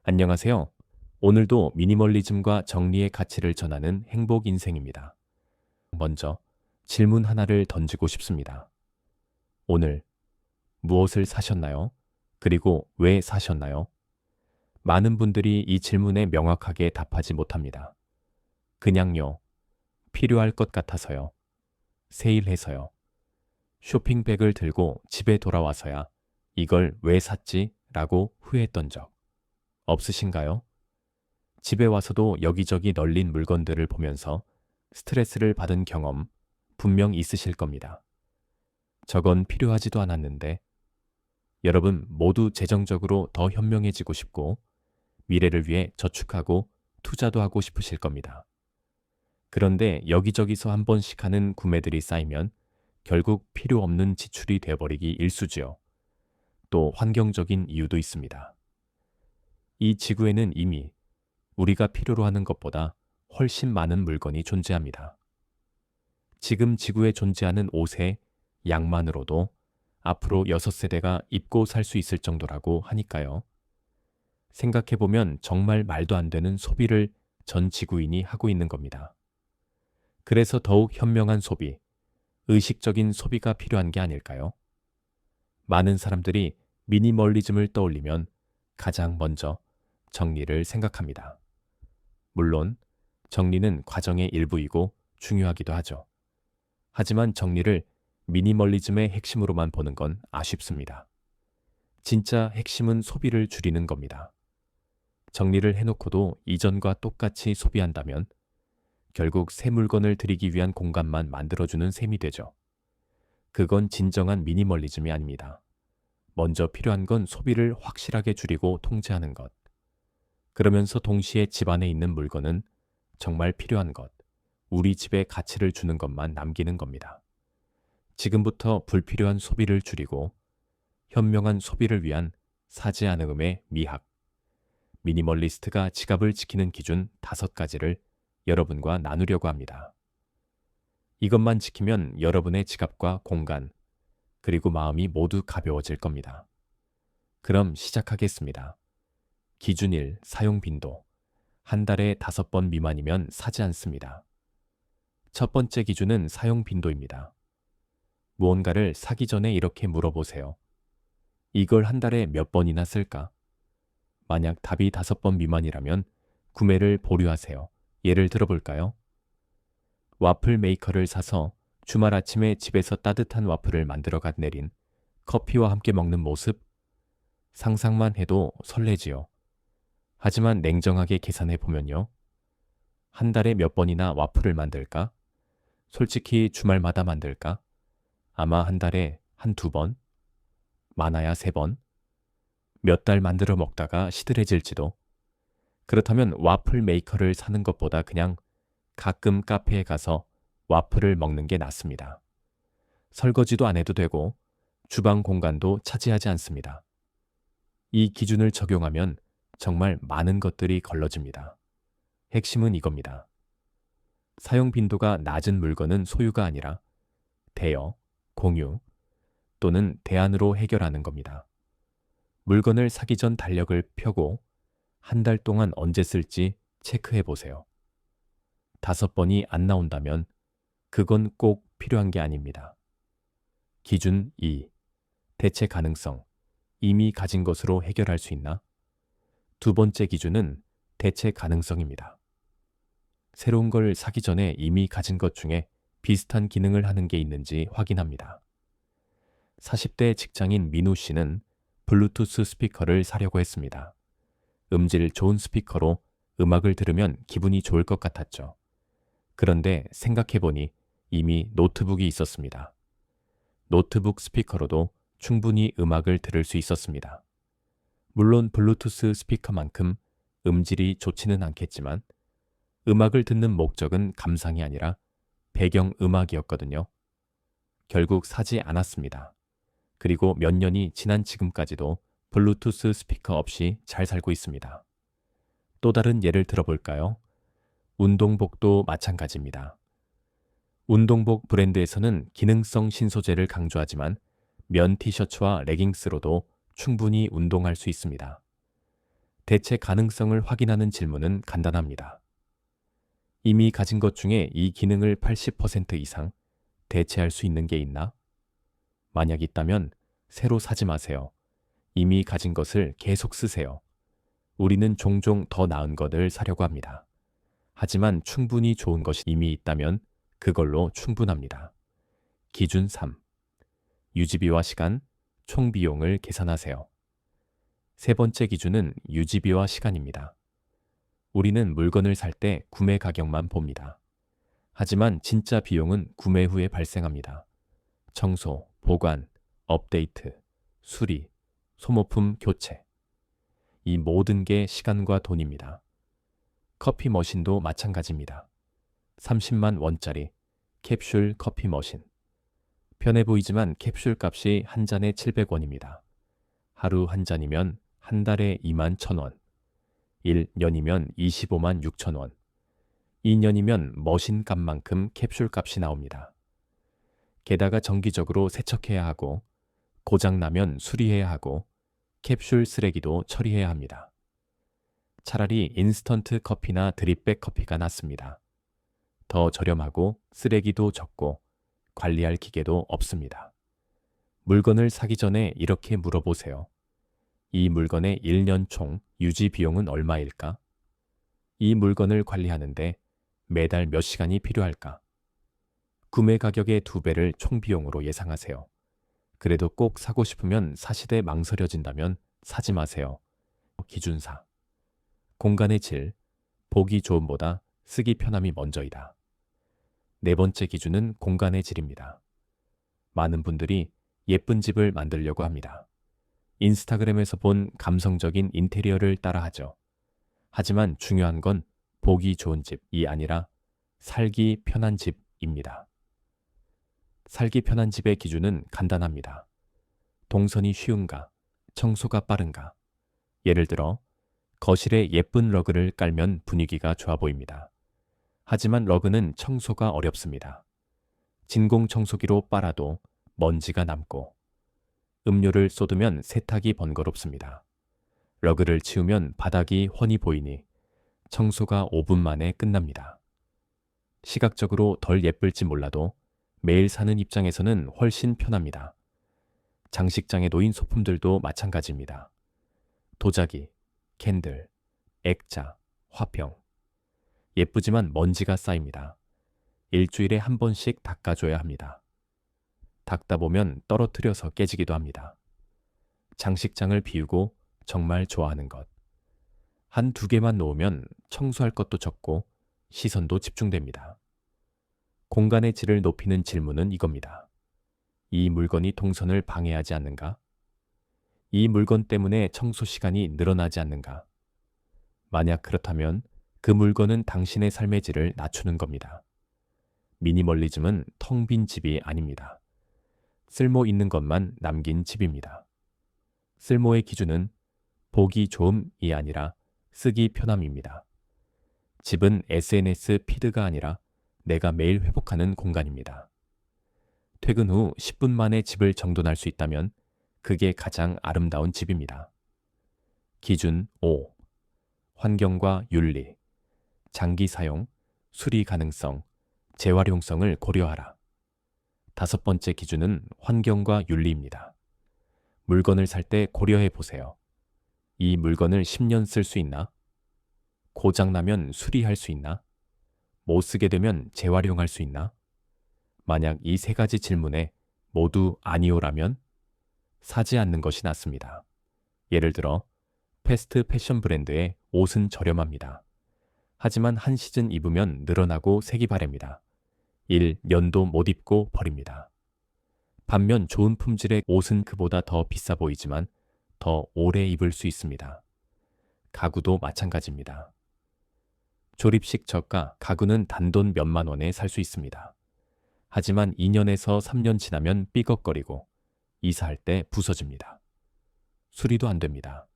안녕하세요. 오늘도 미니멀리즘과 정리의 가치를 전하는 행복 인생입니다. 먼저 질문 하나를 던지고 싶습니다. 오늘 무엇을 사셨나요? 그리고 왜 사셨나요? 많은 분들이 이 질문에 명확하게 답하지 못합니다. 그냥요, 필요할 것 같아서요, 세일해서요, 쇼핑백을 들고 집에 돌아와서야 이걸 왜 샀지? 라고 후회했던 적 없으신가요? 집에 와서도 여기저기 널린 물건들을 보면서 스트레스를 받은 경험 분명 있으실 겁니다. 저건 필요하지도 않았는데 여러분 모두 재정적으로 더 현명해지고 싶고 미래를 위해 저축하고 투자도 하고 싶으실 겁니다. 그런데 여기저기서 한 번씩 하는 구매들이 쌓이면 결국 필요 없는 지출이 되어버리기 일쑤지요. 또 환경적인 이유도 있습니다. 이 지구에는 이미 우리가 필요로 하는 것보다 훨씬 많은 물건이 존재합니다. 지금 지구에 존재하는 옷의 양만으로도 앞으로 6세대가 입고 살 수 있을 정도라고 하니까요. 생각해보면 정말 말도 안 되는 소비를 전 지구인이 하고 있는 겁니다. 그래서 더욱 현명한 소비, 의식적인 소비가 필요한 게 아닐까요? 많은 사람들이 미니멀리즘을 떠올리면 가장 먼저 정리를 생각합니다. 물론 정리는 과정의 일부이고 중요하기도 하죠. 하지만 정리를 미니멀리즘의 핵심으로만 보는 건 아쉽습니다. 진짜 핵심은 소비를 줄이는 겁니다. 정리를 해놓고도 이전과 똑같이 소비한다면 결국 새 물건을 들이기 위한 공간만 만들어주는 셈이 되죠. 그건 진정한 미니멀리즘이 아닙니다. 먼저 필요한 건 소비를 확실하게 줄이고 통제하는 것. 그러면서 동시에 집 안에 있는 물건은 정말 필요한 것, 우리 집에 가치를 주는 것만 남기는 겁니다. 지금부터 불필요한 소비를 줄이고 현명한 소비를 위한 사지 않음의 미학, 미니멀리스트가 지갑을 지키는 기준 5가지를 여러분과 나누려고 합니다. 이것만 지키면 여러분의 지갑과 공간, 그리고 마음이 모두 가벼워질 겁니다. 그럼 시작하겠습니다. 기준 1. 사용 빈도. 한 달에 5번 미만이면 사지 않습니다. 첫 번째 기준은 사용 빈도입니다. 무언가를 사기 전에 이렇게 물어보세요. 이걸 한 달에 몇 번이나 쓸까? 만약 답이 5번 미만이라면 구매를 보류하세요. 예를 들어볼까요? 와플 메이커를 사서 주말 아침에 집에서 따뜻한 와플을 만들어가 내린 커피와 함께 먹는 모습? 상상만 해도 설레지요. 하지만 냉정하게 계산해 보면요. 한 달에 몇 번이나 와플을 만들까? 솔직히 주말마다 만들까? 아마 한 달에 한두 번? 많아야 3번? 몇 달 만들어 먹다가 시들해질지도. 그렇다면 와플 메이커를 사는 것보다 그냥 가끔 카페에 가서 와플을 먹는 게 낫습니다. 설거지도 안 해도 되고 주방 공간도 차지하지 않습니다. 이 기준을 적용하면 정말 많은 것들이 걸러집니다. 핵심은 이겁니다. 사용 빈도가 낮은 물건은 소유가 아니라 대여, 공유 또는 대안으로 해결하는 겁니다. 물건을 사기 전 달력을 펴고 한 달 동안 언제 쓸지 체크해 보세요. 5번이 안 나온다면 그건 꼭 필요한 게 아닙니다. 기준 2. 대체 가능성. 이미 가진 것으로 해결할 수 있나? 두 번째 기준은 대체 가능성입니다. 새로운 걸 사기 전에 이미 가진 것 중에 비슷한 기능을 하는 게 있는지 확인합니다. 40대 직장인 민우 씨는 블루투스 스피커를 사려고 했습니다. 음질 좋은 스피커로 음악을 들으면 기분이 좋을 것 같았죠. 그런데 생각해보니 이미 노트북이 있었습니다. 노트북 스피커로도 충분히 음악을 들을 수 있었습니다. 물론 블루투스 스피커만큼 음질이 좋지는 않겠지만 음악을 듣는 목적은 감상이 아니라 배경 음악이었거든요. 결국 사지 않았습니다. 그리고 몇 년이 지난 지금까지도 블루투스 스피커 없이 잘 살고 있습니다. 또 다른 예를 들어볼까요? 운동복도 마찬가지입니다. 운동복 브랜드에서는 기능성 신소재를 강조하지만 면 티셔츠와 레깅스로도 충분히 운동할 수 있습니다. 대체 가능성을 확인하는 질문은 간단합니다. 이미 가진 것 중에 이 기능을 80% 이상 대체할 수 있는 게 있나? 만약 있다면 새로 사지 마세요. 이미 가진 것을 계속 쓰세요. 우리는 종종 더 나은 것을 사려고 합니다. 하지만 충분히 좋은 것이 이미 있다면 그걸로 충분합니다. 기준 3. 유지비와 시간, 총 비용을 계산하세요. 세 번째 기준은 유지비와 시간입니다. 우리는 물건을 살 때 구매 가격만 봅니다. 하지만 진짜 비용은 구매 후에 발생합니다. 청소, 보관, 업데이트, 수리, 소모품 교체. 이 모든 게 시간과 돈입니다. 커피 머신도 마찬가지입니다. 30만 원짜리 캡슐 커피 머신. 편해 보이지만 캡슐 값이 한 잔에 700원입니다. 하루 한 잔이면 한 달에 2만 1,000원. 1년이면 25만 6천원. 2년이면 머신 값만큼 캡슐 값이 나옵니다. 게다가 정기적으로 세척해야 하고, 고장나면 수리해야 하고, 캡슐 쓰레기도 처리해야 합니다. 차라리 인스턴트 커피나 드립백 커피가 낫습니다. 더 저렴하고 쓰레기도 적고 관리할 기계도 없습니다. 물건을 사기 전에 이렇게 물어보세요. 이 물건의 1년 총 유지 비용은 얼마일까? 이 물건을 관리하는데 매달 몇 시간이 필요할까? 구매 가격의 2배를 총 비용으로 예상하세요. 그래도 꼭 사고 싶으면 사시되 망설여진다면 사지 마세요. 기준 4. 공간의 질, 보기 좋음보다 쓰기 편함이 먼저이다. 네 번째 기준은 공간의 질입니다. 많은 분들이 예쁜 집을 만들려고 합니다. 인스타그램에서 본 감성적인 인테리어를 따라하죠. 하지만 중요한 건 보기 좋은 집이 아니라 살기 편한 집입니다. 살기 편한 집의 기준은 간단합니다. 동선이 쉬운가, 청소가 빠른가. 예를 들어 거실에 예쁜 러그를 깔면 분위기가 좋아 보입니다. 하지만 러그는 청소가 어렵습니다. 진공 청소기로 빨아도 먼지가 남고, 음료를 쏟으면 세탁이 번거롭습니다. 러그를 치우면 바닥이 훤히 보이니 청소가 5분 만에 끝납니다. 시각적으로 덜 예쁠지 몰라도 매일 사는 입장에서는 훨씬 편합니다. 장식장에 놓인 소품들도 마찬가지입니다. 도자기, 캔들, 액자, 화병. 예쁘지만 먼지가 쌓입니다. 일주일에 한 번씩 닦아줘야 합니다. 닦다 보면 떨어뜨려서 깨지기도 합니다. 장식장을 비우고 정말 좋아하는 것. 한 2개만 놓으면 청소할 것도 적고 시선도 집중됩니다. 공간의 질을 높이는 질문은 이겁니다. 이 물건이 동선을 방해하지 않는가? 이 물건 때문에 청소 시간이 늘어나지 않는가? 만약 그렇다면 그 물건은 당신의 삶의 질을 낮추는 겁니다. 미니멀리즘은 텅 빈 집이 아닙니다. 쓸모 있는 것만 남긴 집입니다. 쓸모의 기준은 보기 좋음이 아니라 쓰기 편함입니다. 집은 SNS 피드가 아니라 내가 매일 회복하는 공간입니다. 퇴근 후 10분 만에 집을 정돈할 수 있다면 그게 가장 아름다운 집입니다. 기준 5. 환경과 윤리, 장기 사용, 수리 가능성, 재활용성을 고려하라. 5번째 기준은 환경과 윤리입니다. 물건을 살 때 고려해 보세요. 이 물건을 10년 쓸 수 있나? 고장나면 수리할 수 있나? 못 쓰게 되면 재활용할 수 있나? 만약 이 3가지 질문에 모두 아니오라면 사지 않는 것이 낫습니다. 예를 들어 패스트 패션 브랜드의 옷은 저렴합니다. 하지만 한 시즌 입으면 늘어나고 색이 바랩니다. 1년도 못 입고 버립니다. 반면 좋은 품질의 옷은 그보다 더 비싸 보이지만 더 오래 입을 수 있습니다. 가구도 마찬가지입니다. 조립식 저가 가구는 단돈 몇만 원에 살 수 있습니다. 하지만 2년에서 3년 지나면 삐걱거리고 이사할 때 부서집니다. 수리도 안 됩니다.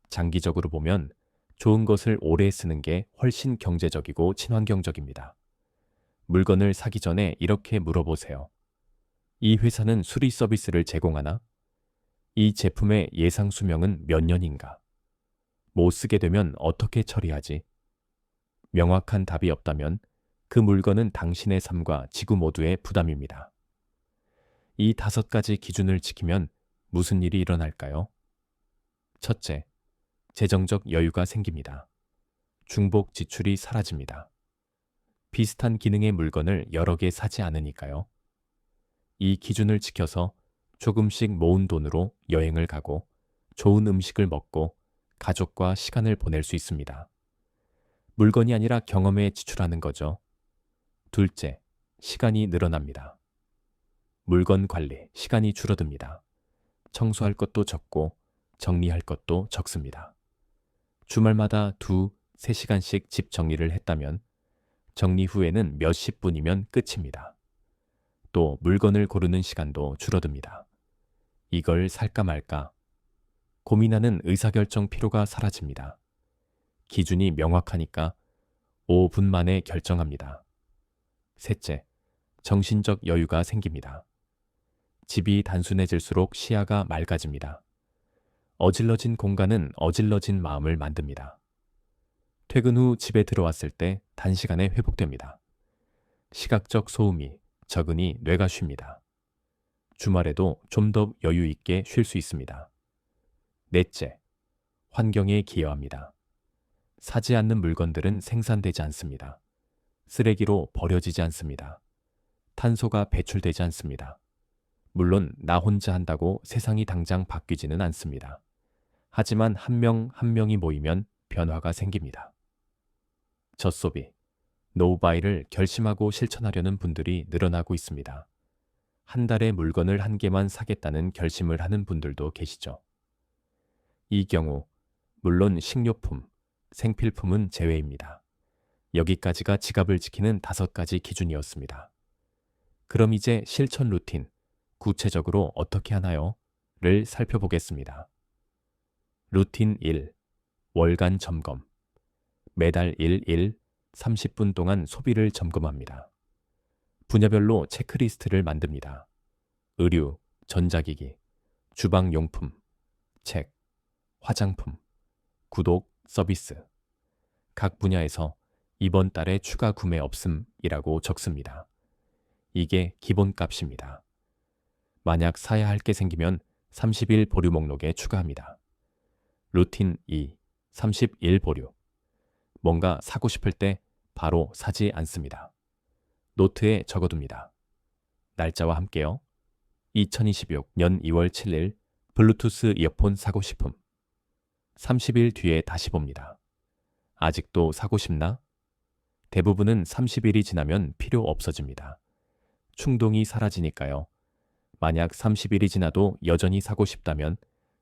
장기적으로 보면 좋은 것을 오래 쓰는 게 훨씬 경제적이고 친환경적입니다. 물건을 사기 전에 이렇게 물어보세요. 이 회사는 수리 서비스를 제공하나? 이 제품의 예상 수명은 몇 년인가? 못 쓰게 되면 어떻게 처리하지? 명확한 답이 없다면 그 물건은 당신의 삶과 지구 모두의 부담입니다. 이 5가지 기준을 지키면 무슨 일이 일어날까요? 첫째, 재정적 여유가 생깁니다. 중복 지출이 사라집니다. 비슷한 기능의 물건을 여러 개 사지 않으니까요. 이 기준을 지켜서 조금씩 모은 돈으로 여행을 가고 좋은 음식을 먹고 가족과 시간을 보낼 수 있습니다. 물건이 아니라 경험에 지출하는 거죠. 둘째, 시간이 늘어납니다. 물건 관리, 시간이 줄어듭니다. 청소할 것도 적고 정리할 것도 적습니다. 주말마다 2~3시간씩 집 정리를 했다면 정리 후에는 몇십 분이면 끝입니다. 또 물건을 고르는 시간도 줄어듭니다. 이걸 살까 말까 고민하는 의사결정 피로가 사라집니다. 기준이 명확하니까 5분 만에 결정합니다. 셋째, 정신적 여유가 생깁니다. 집이 단순해질수록 시야가 맑아집니다. 어질러진 공간은 어질러진 마음을 만듭니다. 퇴근 후 집에 들어왔을 때 단시간에 회복됩니다. 시각적 소음이 적으니 뇌가 쉽니다. 주말에도 좀 더 여유 있게 쉴 수 있습니다. 넷째, 환경에 기여합니다. 사지 않는 물건들은 생산되지 않습니다. 쓰레기로 버려지지 않습니다. 탄소가 배출되지 않습니다. 물론 나 혼자 한다고 세상이 당장 바뀌지는 않습니다. 하지만 한 명 한 명이 모이면 변화가 생깁니다. 젖소비, 노바이를 결심하고 실천하려는 분들이 늘어나고 있습니다. 한 달에 물건을 1개만 사겠다는 결심을 하는 분들도 계시죠. 이 경우 물론 식료품, 생필품은 제외입니다. 여기까지가 지갑을 지키는 5가지 기준이었습니다. 그럼 이제 실천 루틴, 구체적으로 어떻게 하나요? 를 살펴보겠습니다. 루틴 1. 월간 점검. 매달 1일 30분 동안 소비를 점검합니다. 분야별로 체크리스트를 만듭니다. 의류, 전자기기, 주방용품, 책, 화장품, 구독, 서비스. 각 분야에서 이번 달에 추가 구매 없음이라고 적습니다. 이게 기본값입니다. 만약 사야 할 게 생기면 30일 보류 목록에 추가합니다. 루틴 2. 30일 보류. 뭔가 사고 싶을 때 바로 사지 않습니다. 노트에 적어둡니다. 날짜와 함께요. 2026년 2월 7일 블루투스 이어폰 사고 싶음. 30일 뒤에 다시 봅니다. 아직도 사고 싶나? 대부분은 30일이 지나면 필요 없어집니다. 충동이 사라지니까요. 만약 30일이 지나도 여전히 사고 싶다면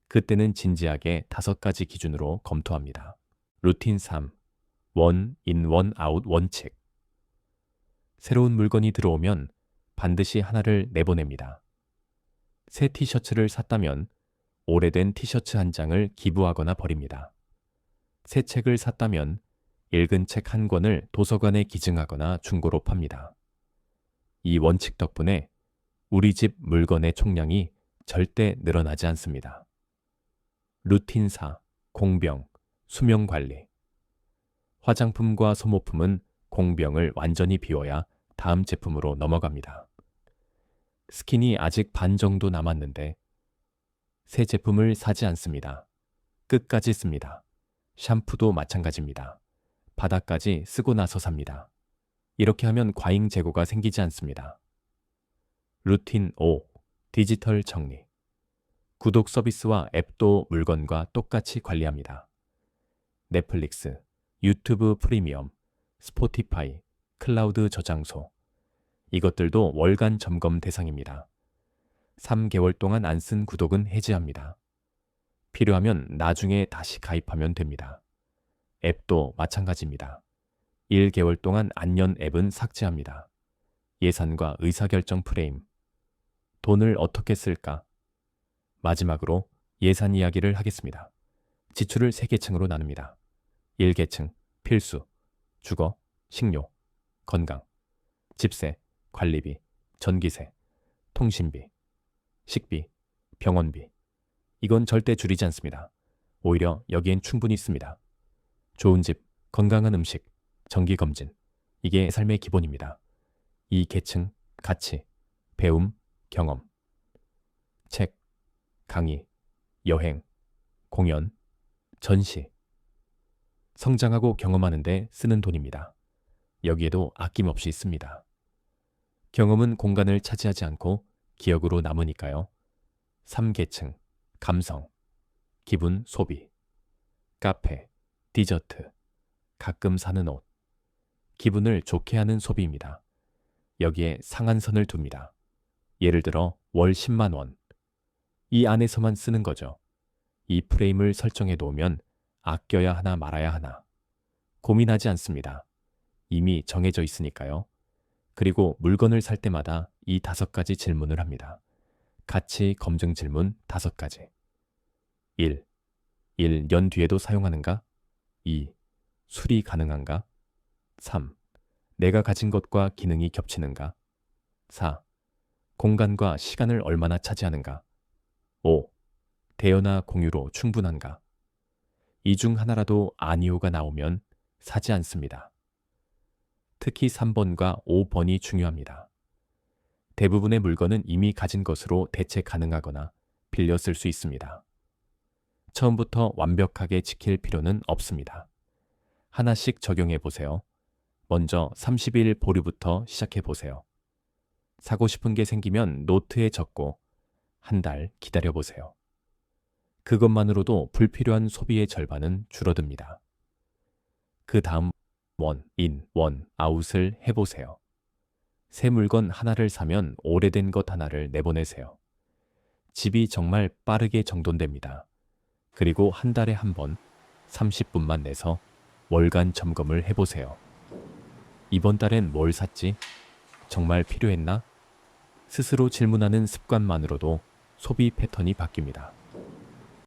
그때는 진지하게 5가지 기준으로 검토합니다. 루틴 3. 원 인 원 아웃 원칙. 새로운 물건이 들어오면 반드시 하나를 내보냅니다. 새 티셔츠를 샀다면 오래된 티셔츠 한 장을 기부하거나 버립니다. 새 책을 샀다면 읽은 책 1권을 도서관에 기증하거나 중고로 팝니다. 이 원칙 덕분에 우리 집 물건의 총량이 절대 늘어나지 않습니다. 루틴 4. 공병, 수명 관리. 화장품과 소모품은 공병을 완전히 비워야 다음 제품으로 넘어갑니다. 스킨이 아직 반 정도 남았는데 새 제품을 사지 않습니다. 끝까지 씁니다. 샴푸도 마찬가지입니다. 바닥까지 쓰고 나서 삽니다. 이렇게 하면 과잉 재고가 생기지 않습니다. 루틴 5. 디지털 정리. 구독 서비스와 앱도 물건과 똑같이 관리합니다. 넷플릭스, 유튜브 프리미엄, 스포티파이, 클라우드 저장소. 이것들도 월간 점검 대상입니다. 3개월 동안 안 쓴 구독은 해지합니다. 필요하면 나중에 다시 가입하면 됩니다. 앱도 마찬가지입니다. 1개월 동안 안 연 앱은 삭제합니다. 예산과 의사결정 프레임. 돈을 어떻게 쓸까? 마지막으로 예산 이야기를 하겠습니다. 지출을 3계층으로 나눕니다. 1계층, 필수, 주거, 식료, 건강, 집세, 관리비, 전기세, 통신비, 식비, 병원비. 이건 절대 줄이지 않습니다. 오히려 여기엔 충분히 있습니다. 좋은 집, 건강한 음식, 정기검진. 이게 삶의 기본입니다. 이 계층, 가치, 배움, 경험. 책, 강의, 여행, 공연, 전시. 성장하고 경험하는 데 쓰는 돈입니다. 여기에도 아낌없이 있습니다. 경험은 공간을 차지하지 않고 기억으로 남으니까요. 3계층, 감성, 기분, 소비, 카페, 디저트, 가끔 사는 옷, 기분을 좋게 하는 소비입니다. 여기에 상한선을 둡니다. 예를 들어 월 10만 원. 이 안에서만 쓰는 거죠. 이 프레임을 설정해 놓으면 아껴야 하나 말아야 하나. 고민하지 않습니다. 이미 정해져 있으니까요. 그리고 물건을 살 때마다 이 5가지 질문을 합니다. 가치 검증 질문 5가지. 1. 1년 뒤에도 사용하는가? 2. 수리 가능한가? 3. 내가 가진 것과 기능이 겹치는가? 4. 공간과 시간을 얼마나 차지하는가? 5. 대여나 공유로 충분한가? 이 중 하나라도 아니오가 나오면 사지 않습니다. 특히 3번과 5번이 중요합니다. 대부분의 물건은 이미 가진 것으로 대체 가능하거나 빌려 쓸 수 있습니다. 처음부터 완벽하게 지킬 필요는 없습니다. 하나씩 적용해 보세요. 먼저 30일 보류부터 시작해 보세요. 사고 싶은 게 생기면 노트에 적고 한 달 기다려 보세요. 그것만으로도 불필요한 소비의 절반은 줄어듭니다. 그 다음 원, 인, 원, 아웃을 해보세요. 새 물건 하나를 사면 오래된 것 하나를 내보내세요. 집이 정말 빠르게 정돈됩니다. 그리고 한 달에 한 번 30분만 내서 월간 점검을 해보세요. 이번 달엔 뭘 샀지? 정말 필요했나? 스스로 질문하는 습관만으로도 소비 패턴이 바뀝니다.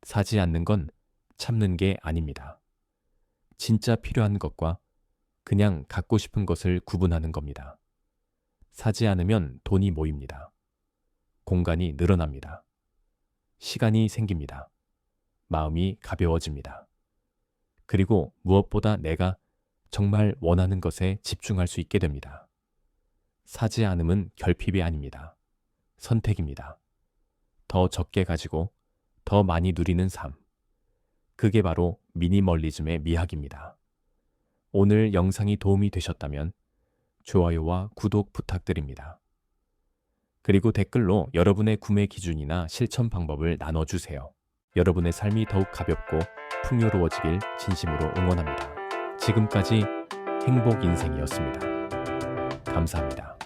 사지 않는 건 참는 게 아닙니다. 진짜 필요한 것과 그냥 갖고 싶은 것을 구분하는 겁니다. 사지 않으면 돈이 모입니다. 공간이 늘어납니다. 시간이 생깁니다. 마음이 가벼워집니다. 그리고 무엇보다 내가 정말 원하는 것에 집중할 수 있게 됩니다. 사지 않음은 결핍이 아닙니다. 선택입니다. 더 적게 가지고 더 많이 누리는 삶. 그게 바로 미니멀리즘의 미학입니다. 오늘 영상이 도움이 되셨다면 좋아요와 구독 부탁드립니다. 그리고 댓글로 여러분의 구매 기준이나 실천 방법을 나눠주세요. 여러분의 삶이 더욱 가볍고 풍요로워지길 진심으로 응원합니다. 지금까지 행복 인생이었습니다. 감사합니다.